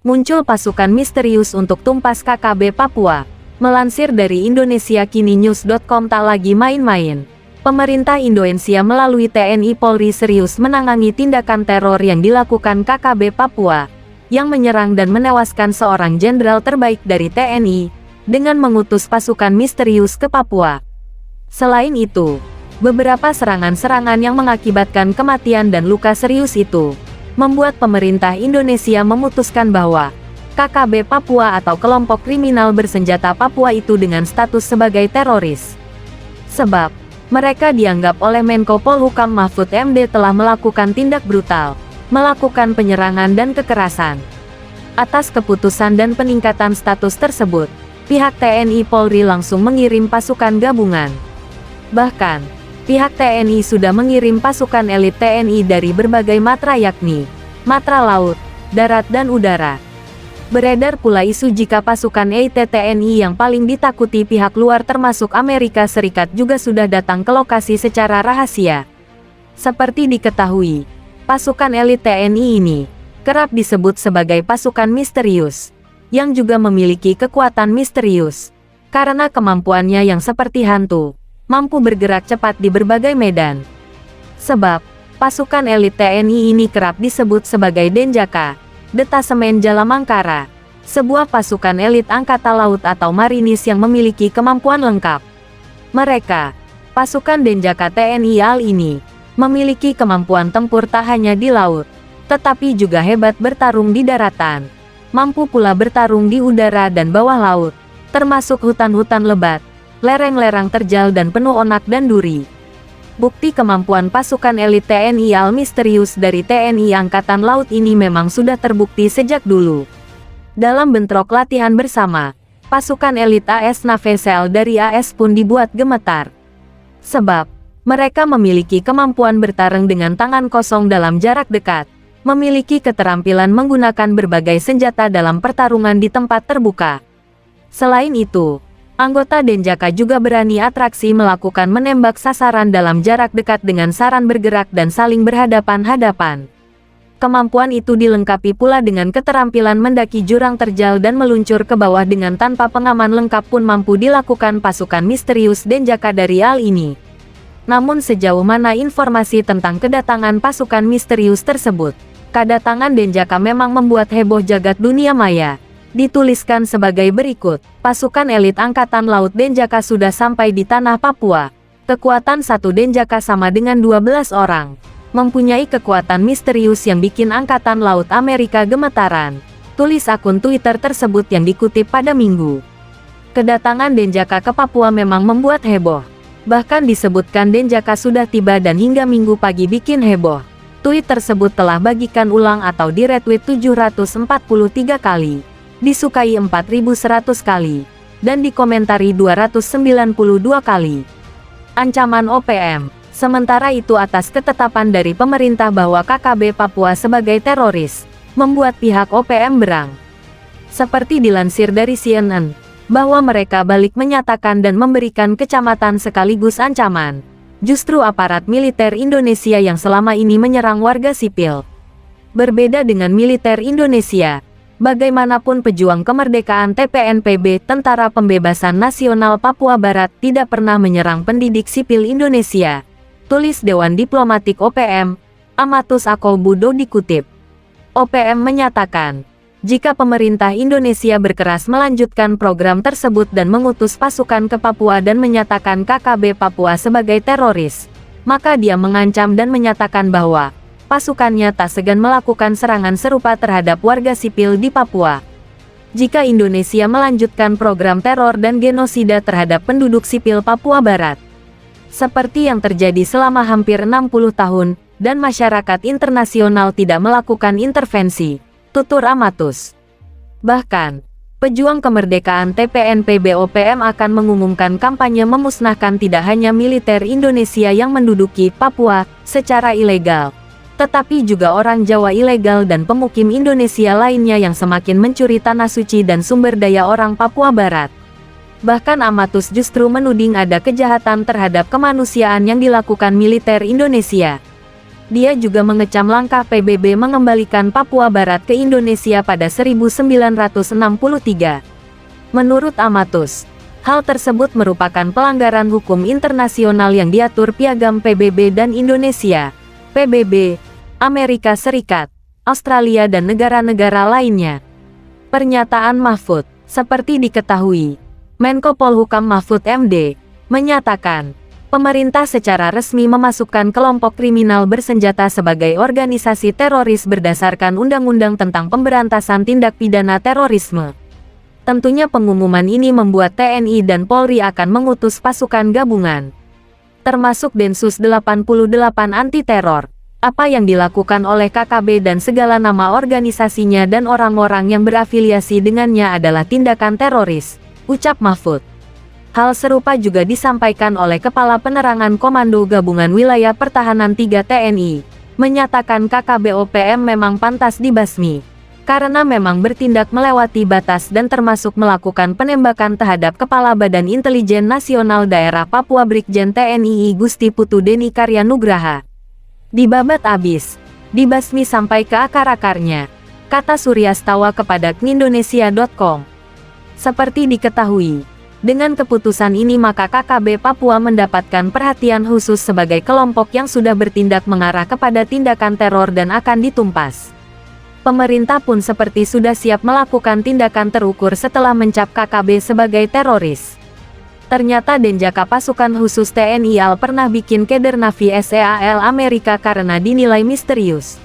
Muncul pasukan misterius untuk tumpas KKB Papua. Melansir dari indonesiaKininews.com, tak lagi main-main. Pemerintah Indonesia melalui TNI Polri serius menangani tindakan teror yang dilakukan KKB Papua, yang menyerang dan menewaskan seorang jenderal terbaik dari TNI, dengan mengutus pasukan misterius ke Papua. Selain itu, beberapa serangan-serangan yang mengakibatkan kematian dan luka serius itu, membuat pemerintah Indonesia memutuskan bahwa KKB Papua atau kelompok kriminal bersenjata Papua itu dengan status sebagai teroris. Sebab, mereka dianggap oleh Menko Polhukam Mahfud MD telah melakukan tindak brutal, melakukan penyerangan dan kekerasan. Atas keputusan dan peningkatan status tersebut, pihak TNI Polri langsung mengirim pasukan gabungan. Bahkan, pihak TNI sudah mengirim pasukan elit TNI dari berbagai matra, yakni matra laut, darat dan udara. Beredar pula isu jika pasukan EIT TNI yang paling ditakuti pihak luar termasuk Amerika Serikat juga sudah datang ke lokasi secara rahasia. Seperti diketahui, pasukan elit TNI ini kerap disebut sebagai pasukan misterius, yang juga memiliki kekuatan misterius, karena kemampuannya yang seperti hantu, mampu bergerak cepat di berbagai medan. Sebab, pasukan elit TNI ini kerap disebut sebagai Denjaka, Detasemen Jalamangkara, sebuah pasukan elit angkatan laut atau marinis yang memiliki kemampuan lengkap. Mereka, pasukan Denjaka TNI AL ini, memiliki kemampuan tempur tak hanya di laut, tetapi juga hebat bertarung di daratan, mampu pula bertarung di udara dan bawah laut, termasuk hutan-hutan lebat, lereng-lereng terjal dan penuh onak dan duri. Bukti kemampuan pasukan elit TNI AL misterius dari TNI Angkatan Laut ini memang sudah terbukti sejak dulu. Dalam bentrok latihan bersama, pasukan elit AS Navesel dari AS pun dibuat gemetar. Sebab, mereka memiliki kemampuan bertarung dengan tangan kosong dalam jarak dekat, memiliki keterampilan menggunakan berbagai senjata dalam pertarungan di tempat terbuka. Selain itu, anggota Denjaka juga berani atraksi melakukan menembak sasaran dalam jarak dekat dengan saran bergerak dan saling berhadapan-hadapan. Kemampuan itu dilengkapi pula dengan keterampilan mendaki jurang terjal dan meluncur ke bawah dengan tanpa pengaman lengkap pun mampu dilakukan pasukan misterius Denjaka dari AL ini. Namun sejauh mana informasi tentang kedatangan pasukan misterius tersebut? Kedatangan Denjaka memang membuat heboh jagat dunia maya. Dituliskan sebagai berikut, pasukan elit Angkatan Laut Denjaka sudah sampai di tanah Papua. Kekuatan satu Denjaka sama dengan 12 orang. Mempunyai kekuatan misterius yang bikin Angkatan Laut Amerika gemetaran. Tulis akun Twitter tersebut yang dikutip pada Minggu. Kedatangan Denjaka ke Papua memang membuat heboh. Bahkan disebutkan Denjaka sudah tiba dan hingga Minggu pagi bikin heboh. Tweet tersebut telah bagikan ulang atau di-retweet 743 kali. Disukai 4.100 kali, dan dikomentari 292 kali. Ancaman OPM. Sementara itu atas ketetapan dari pemerintah bahwa KKB Papua sebagai teroris, membuat pihak OPM berang. Seperti dilansir dari CNN, bahwa mereka balik menyatakan dan memberikan kecamatan sekaligus ancaman. Justru aparat militer Indonesia yang selama ini menyerang warga sipil. Berbeda dengan militer Indonesia, bagaimanapun pejuang kemerdekaan TPNPB Tentara Pembebasan Nasional Papua Barat tidak pernah menyerang pendidik sipil Indonesia. Tulis Dewan Diplomatik OPM, Amatus Akolbudo dikutip. OPM menyatakan, jika pemerintah Indonesia berkeras melanjutkan program tersebut dan mengutus pasukan ke Papua dan menyatakan KKB Papua sebagai teroris, maka dia mengancam dan menyatakan bahwa pasukannya tak segan melakukan serangan serupa terhadap warga sipil di Papua. Jika Indonesia melanjutkan program teror dan genosida terhadap penduduk sipil Papua Barat, seperti yang terjadi selama hampir 60 tahun, dan masyarakat internasional tidak melakukan intervensi, tutur Amatus. Bahkan, pejuang kemerdekaan TPNPB OPM akan mengumumkan kampanye memusnahkan tidak hanya militer Indonesia yang menduduki Papua secara ilegal, tetapi juga orang Jawa ilegal dan pemukim Indonesia lainnya yang semakin mencuri tanah suci dan sumber daya orang Papua Barat. Bahkan Amatus justru menuding ada kejahatan terhadap kemanusiaan yang dilakukan militer Indonesia. Dia juga mengecam langkah PBB mengembalikan Papua Barat ke Indonesia pada 1963. Menurut Amatus, hal tersebut merupakan pelanggaran hukum internasional yang diatur Piagam PBB dan Indonesia, PBB, Amerika Serikat, Australia dan negara-negara lainnya. Pernyataan Mahfud, seperti diketahui, Menko Polhukam Mahfud MD, menyatakan, pemerintah secara resmi memasukkan kelompok kriminal bersenjata sebagai organisasi teroris berdasarkan Undang-Undang tentang Pemberantasan Tindak Pidana Terorisme. Tentunya pengumuman ini membuat TNI dan Polri akan mengutus pasukan gabungan, termasuk Densus 88 anti-teror. Apa yang dilakukan oleh KKB dan segala nama organisasinya dan orang-orang yang berafiliasi dengannya adalah tindakan teroris, ucap Mahfud. Hal serupa juga disampaikan oleh Kepala Penerangan Komando Gabungan Wilayah Pertahanan 3 TNI, menyatakan KKB-OPM memang pantas dibasmi, karena memang bertindak melewati batas dan termasuk melakukan penembakan terhadap Kepala Badan Intelijen Nasional Daerah Papua Brigjen TNI Gusti Putu Deni Karyanugraha. Dibabat abis, dibasmi sampai ke akar-akarnya, kata Suryastawa kepada Indonesia.com. Seperti diketahui, dengan keputusan ini maka KKB Papua mendapatkan perhatian khusus sebagai kelompok yang sudah bertindak mengarah kepada tindakan teror dan akan ditumpas. Pemerintah pun seperti sudah siap melakukan tindakan terukur setelah mencap KKB sebagai teroris. Ternyata Denjaka pasukan khusus TNI AL pernah bikin keder Navy SEAL Amerika karena dinilai misterius.